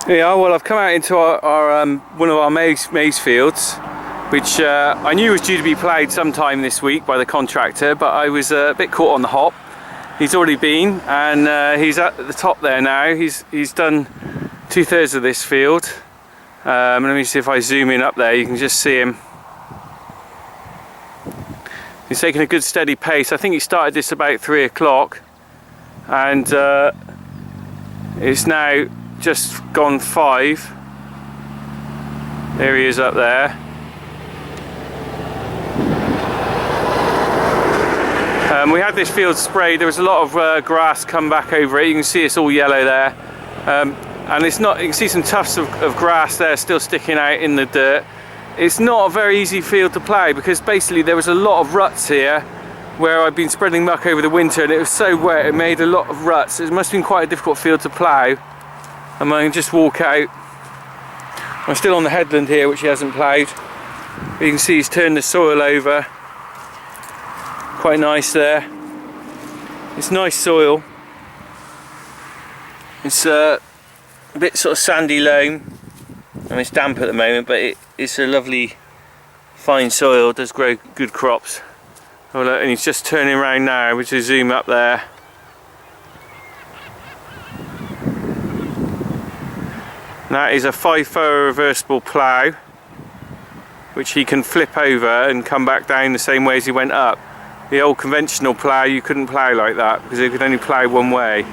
Yeah, well, I've come out into our one of our maize fields, which I knew was due to be ploughed sometime this week by the contractor, but I was a bit caught on the hop. He's already been, and he's at the top there now. He's done 2/3 of this field. Let me see if I zoom in up there. You can just see him. He's taking a good steady pace. I think he started this about 3 o'clock, and it's now just gone 5. There he is up there. We had this field sprayed. There was a lot of grass come back over it. You can see it's all yellow there, and it's not. You can see some tufts of grass there still sticking out in the dirt. It's not a very easy field to plough because basically there was a lot of ruts here where I've been spreading muck over the winter, and it was so wet it made a lot of ruts. It must have been quite a difficult field to plough. And I can just walk out. I'm still on the headland here, which he hasn't ploughed. But you can see he's turned the soil over. Quite nice there. It's nice soil. It's a bit sort of sandy loam, and it's damp at the moment, but it's a lovely fine soil. It does grow good crops. Oh look, and he's just turning around now, which is zoom up there. That is a 5-furrow reversible plough, which he can flip over and come back down the same way as he went up. The old conventional plough, you couldn't plough like that because it could only plough one way.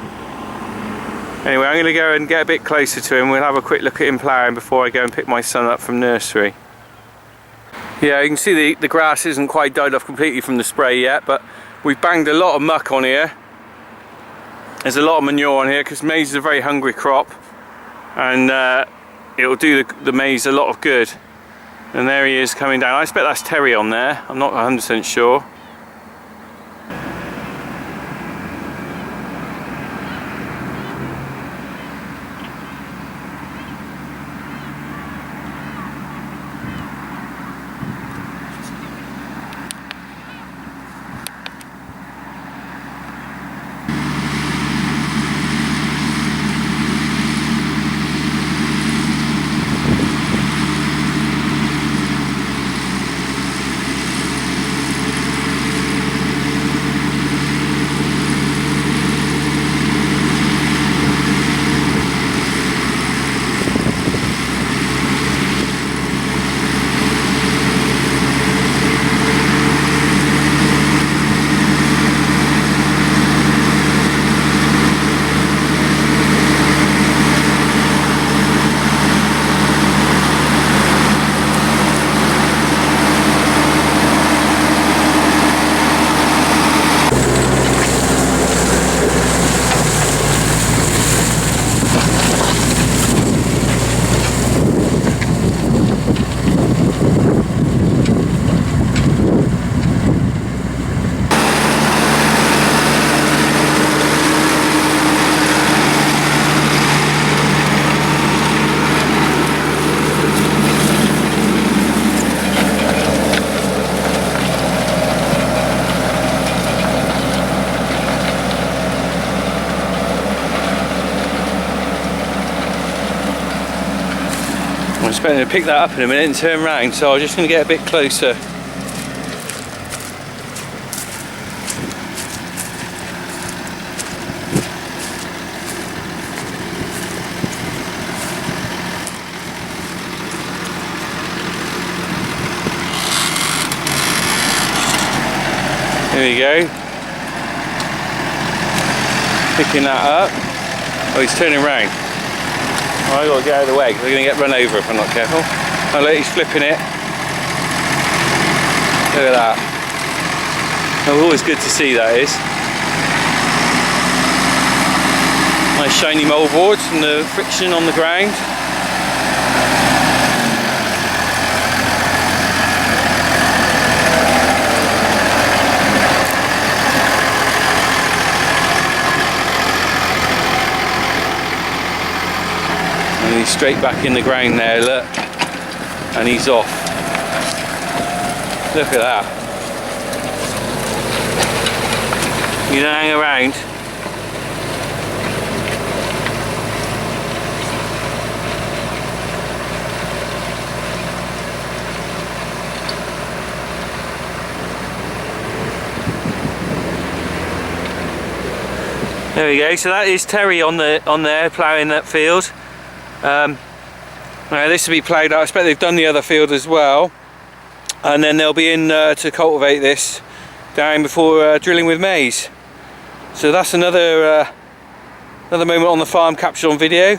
Anyway, I'm going to go and get a bit closer to him. We'll have a quick look at him ploughing before I go and pick my son up from nursery. Yeah, you can see the grass isn't quite died off completely from the spray yet, but we've banged a lot of muck on here. There's a lot of manure on here because maize is a very hungry crop, and it'll do the maize a lot of good. And there he is coming down. I expect that's Terry on there. I'm not 100% sure. I'm expecting to pick that up in a minute and turn round, so I'm just going to get a bit closer. There we go. Picking that up. Oh, he's turning round. Oh, I've got to get out of the way because I'm going to get run over if I'm not careful. Oh look, he's flipping it. Look at that. Oh, always good to see, that is. Nice shiny moldboards from the friction on the ground. And he's straight back in the ground there, look, and he's off. Look at that. You don't hang around. There we go. So that is Terry on there ploughing that field. Now this will be ploughed out. I expect they've done the other field as well, and then they'll be in to cultivate this down before drilling with maize. So that's another moment on the farm captured on video.